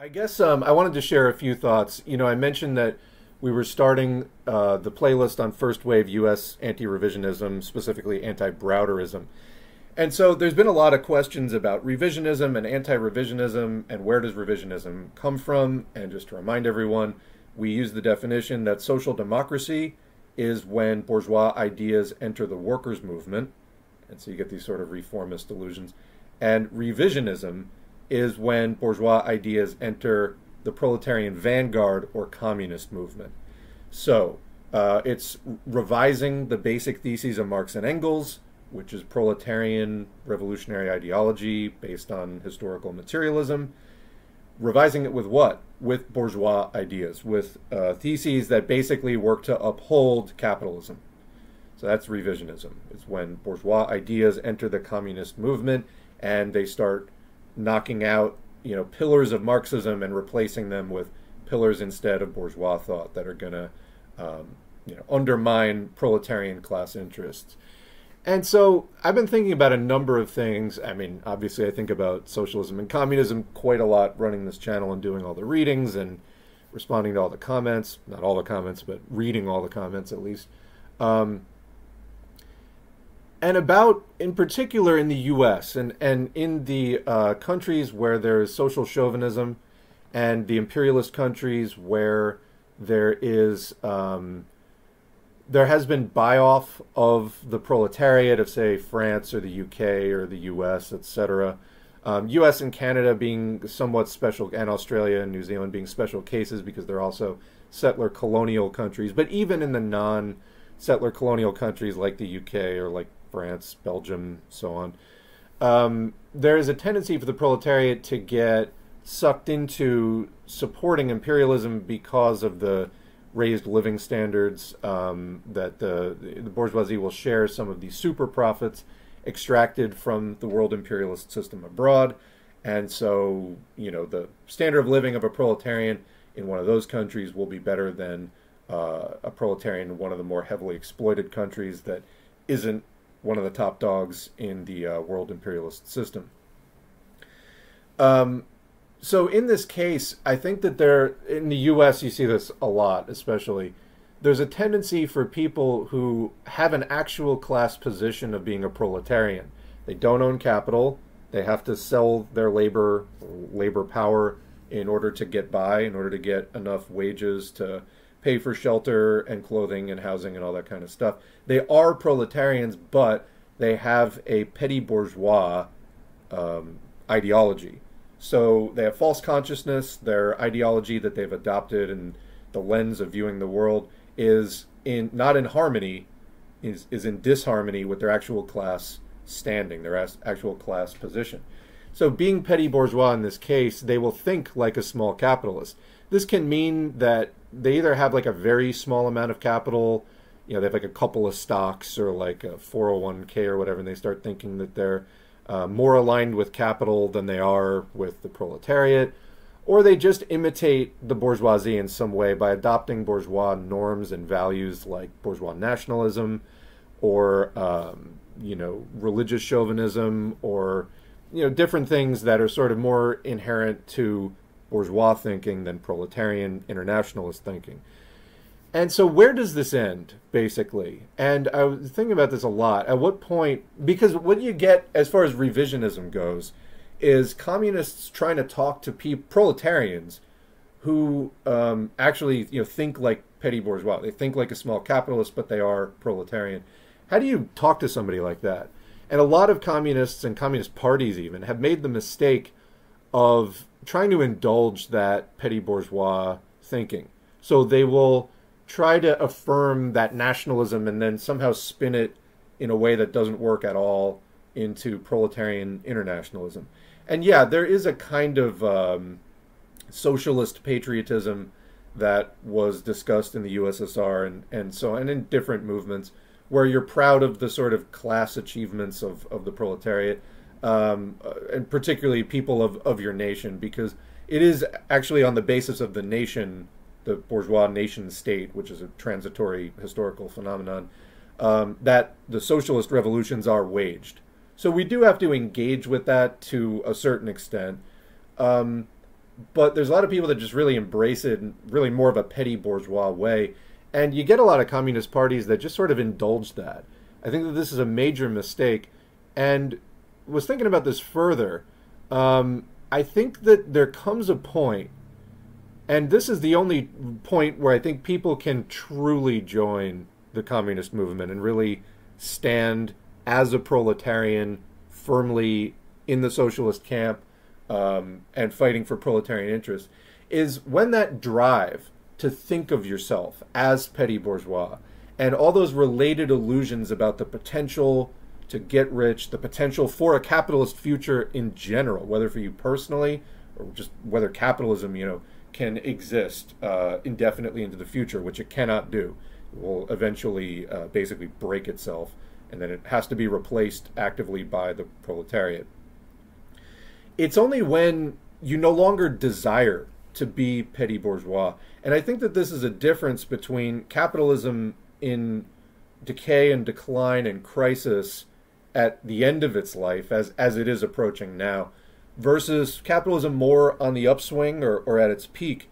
I guess I wanted to share a few thoughts. I mentioned that we were starting the playlist on first wave U.S. anti-revisionism, specifically anti-Browderism. And so there's been a lot of questions about revisionism and anti-revisionism and where does revisionism come from. And just to remind everyone, we use the definition that social democracy is when bourgeois ideas enter the workers' movement. And so you get these sort of reformist delusions. And revisionism is when bourgeois ideas enter the proletarian vanguard or communist movement. So it's revising the basic theses of Marx and Engels, which is proletarian revolutionary ideology based on historical materialism. Revising it with what? With bourgeois ideas, with theses that basically work to uphold capitalism. So that's revisionism. It's when bourgeois ideas enter the communist movement and they start knocking out, pillars of Marxism and replacing them with pillars instead of bourgeois thought that are going to, undermine proletarian class interests. And so I've been thinking about a number of things. I mean, obviously I think about socialism and communism quite a lot running this channel and doing all the readings and responding to all the comments. Not all the comments, but reading all the comments at least. And about, in particular, in the U.S. and in the countries where there is social chauvinism and the imperialist countries where there is there has been buy-off of the proletariat of, say, France or the UK or the US, etc. US and Canada being somewhat special, and Australia and New Zealand being special cases because they're also settler colonial countries. But even in the non-settler colonial countries like the UK or like France, Belgium, so on, there is a tendency for the proletariat to get sucked into supporting imperialism because of the raised living standards, that the bourgeoisie will share some of the super profits extracted from the world imperialist system abroad. And so, the standard of living of a proletarian in one of those countries will be better than a proletarian in one of the more heavily exploited countries that isn't one of the top dogs in the world imperialist system. So in this case, I think that in the U.S., you see this a lot, especially. There's a tendency for people who have an actual class position of being a proletarian. They don't own capital. They have to sell their labor power in order to get by, in order to get enough wages to pay for shelter and clothing and housing and all that kind of stuff. They are proletarians, but they have a petty bourgeois ideology. So they have false consciousness. Their ideology that they've adopted and the lens of viewing the world is not in harmony, is in disharmony with their actual class standing, their actual class position. So being petty bourgeois in this case, they will think like a small capitalist. This can mean that they either have like a very small amount of capital, they have like a couple of stocks or like a 401k or whatever, and they start thinking that they're more aligned with capital than they are with the proletariat, or they just imitate the bourgeoisie in some way by adopting bourgeois norms and values like bourgeois nationalism or, religious chauvinism or, different things that are sort of more inherent to bourgeois thinking than proletarian internationalist thinking. And so where does this end, basically? And I was thinking about this a lot. At what point, because what you get as far as revisionism goes is communists trying to talk to proletarians who actually think like petty bourgeois. They think like a small capitalist, but they are proletarian. How do you talk to somebody like that? And a lot of communists and communist parties even have made the mistake of trying to indulge that petty bourgeois thinking. So they will try to affirm that nationalism and then somehow spin it in a way that doesn't work at all into proletarian internationalism. And yeah, there is a kind of socialist patriotism that was discussed in the USSR and in different movements where you're proud of the sort of class achievements of the proletariat, and particularly people of your nation, because it is actually on the basis of the nation, the bourgeois nation state, which is a transitory historical phenomenon, that the socialist revolutions are waged. So we do have to engage with that to a certain extent. but there's a lot of people that just really embrace it in really more of a petty bourgeois way. And you get a lot of communist parties that just sort of indulge that. I think that this is a major mistake. And was thinking about this further. I think that there comes a point, and this is the only point where I think people can truly join the communist movement and really stand as a proletarian firmly in the socialist camp and fighting for proletarian interests, is when that drive to think of yourself as petty bourgeois and all those related illusions about the potential to get rich, the potential for a capitalist future in general, whether for you personally or just whether capitalism, can exist indefinitely into the future, which it cannot do. It will eventually basically break itself, and then it has to be replaced actively by the proletariat. It's only when you no longer desire to be petty bourgeois. And I think that this is a difference between capitalism in decay and decline and crisis at the end of its life, as it is approaching now, versus capitalism more on the upswing or at its peak.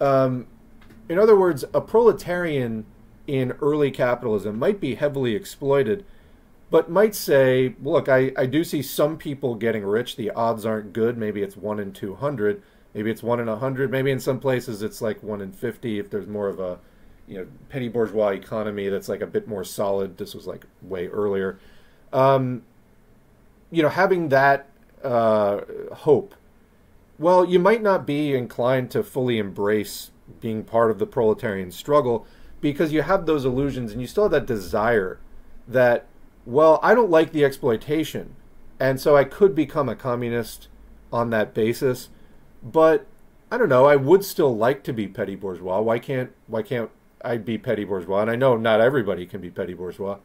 In other words, a proletarian in early capitalism might be heavily exploited, but might say, look, I do see some people getting rich. The odds aren't good. Maybe it's 1 in 200. Maybe it's 1 in 100. Maybe in some places it's like 1 in 50 if there's more of a petty bourgeois economy that's like a bit more solid. This was like way earlier. Having that hope, well, you might not be inclined to fully embrace being part of the proletarian struggle because you have those illusions and you still have that desire that, well, I don't like the exploitation, and so I could become a communist on that basis, but I don't know, I would still like to be petty bourgeois. Why can't I be petty bourgeois? And I know not everybody can be petty bourgeois,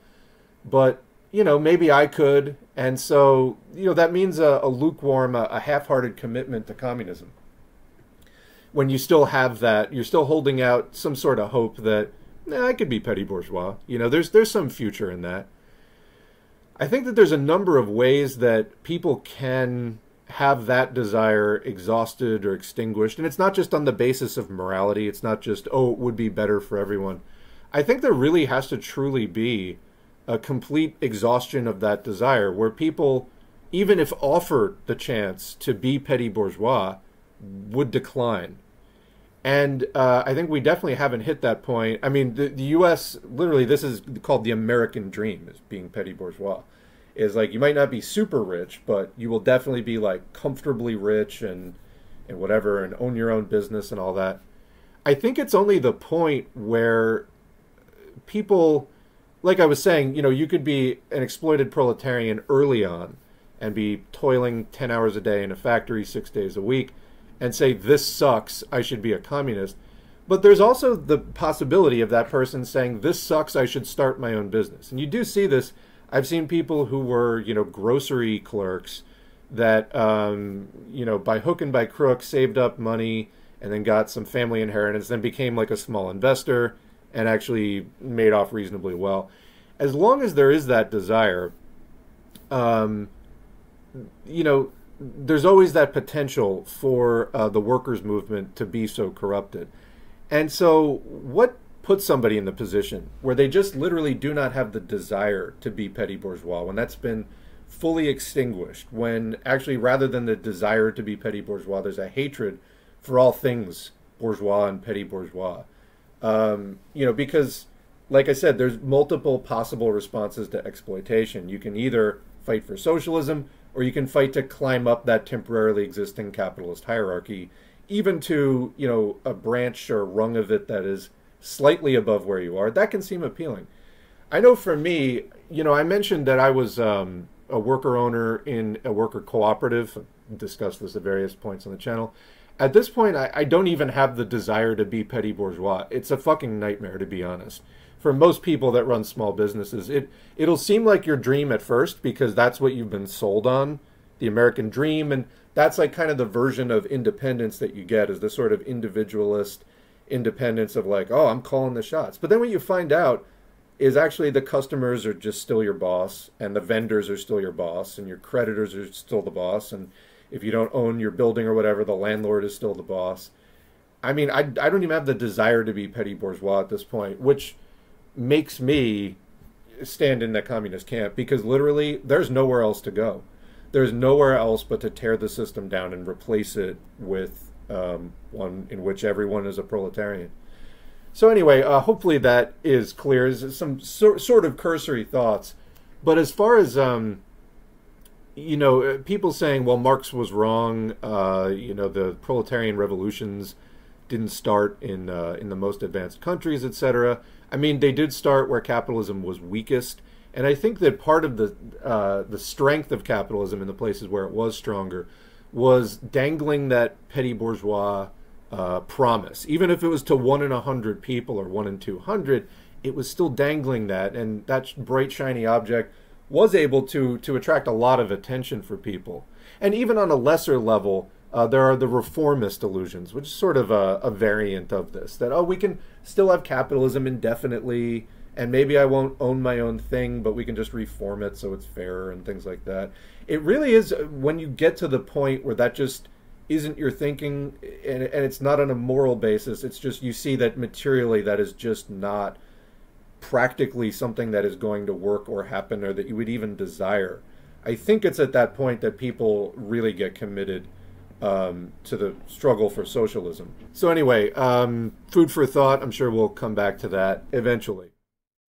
but maybe I could. And so, that means a lukewarm, a half-hearted commitment to communism. When you still have that, you're still holding out some sort of hope that, I could be petty bourgeois. There's some future in that. I think that there's a number of ways that people can have that desire exhausted or extinguished. And it's not just on the basis of morality. It's not just, it would be better for everyone. I think there really has to truly be a complete exhaustion of that desire where people, even if offered the chance to be petty bourgeois, would decline. And I think we definitely haven't hit that point. I mean, the U.S., literally, this is called the American dream, is being petty bourgeois. Is like, you might not be super rich, but you will definitely be like comfortably rich and whatever, and own your own business and all that. I think it's only the point where people, like I was saying, you could be an exploited proletarian early on and be toiling 10 hours a day in a factory 6 days a week and say, this sucks, I should be a communist. But there's also the possibility of that person saying, this sucks, I should start my own business. And you do see this. I've seen people who were, grocery clerks that, by hook and by crook saved up money and then got some family inheritance, then became like a small investor and actually made off reasonably well. As long as there is that desire, there's always that potential for the workers' movement to be so corrupted. And so what puts somebody in the position where they just literally do not have the desire to be petty bourgeois, when that's been fully extinguished, when actually rather than the desire to be petty bourgeois, there's a hatred for all things bourgeois and petty bourgeois? Because, like I said, there's multiple possible responses to exploitation. You can either fight for socialism, or you can fight to climb up that temporarily existing capitalist hierarchy, even to, a branch or rung of it that is slightly above where you are. That can seem appealing. I know for me, I mentioned that I was a worker owner in a worker cooperative. I've discussed this at various points on the channel. At this point, I don't even have the desire to be petty bourgeois. It's a fucking nightmare, to be honest. For most people that run small businesses, it'll seem like your dream at first because that's what you've been sold on, the American dream, and that's like kind of the version of independence that you get, is the sort of individualist independence of like, oh, I'm calling the shots. But then what you find out is actually the customers are just still your boss, and the vendors are still your boss, and your creditors are still the boss, and If you don't own your building or whatever, the landlord is still the boss. I mean, I don't even have the desire to be petty bourgeois at this point, which makes me stand in the communist camp, because literally there's nowhere else to go. There's nowhere else but to tear the system down and replace it with one in which everyone is a proletarian. So anyway, hopefully that is clear. It's some sort of cursory thoughts. But as far as, you know, people saying, well, Marx was wrong, you know, the proletarian revolutions didn't start in the most advanced countries, etc. I mean, they did start where capitalism was weakest. And I think that part of the strength of capitalism in the places where it was stronger was dangling that petty bourgeois promise. Even if it was to 1 in 100 people or 1 in 200, it was still dangling that. And that bright, shiny object was able to attract a lot of attention for people. And even on a lesser level, there are the reformist illusions, which is sort of a variant of this. That, oh, we can still have capitalism indefinitely, and maybe I won't own my own thing, but we can just reform it so it's fairer and things like that. It really is, when you get to the point where that just isn't your thinking, and it's not on a moral basis, it's just you see that materially that is just not practically something that is going to work or happen or that you would even desire. I think it's at that point that people really get committed to the struggle for socialism. So anyway, food for thought. I'm sure we'll come back to that eventually.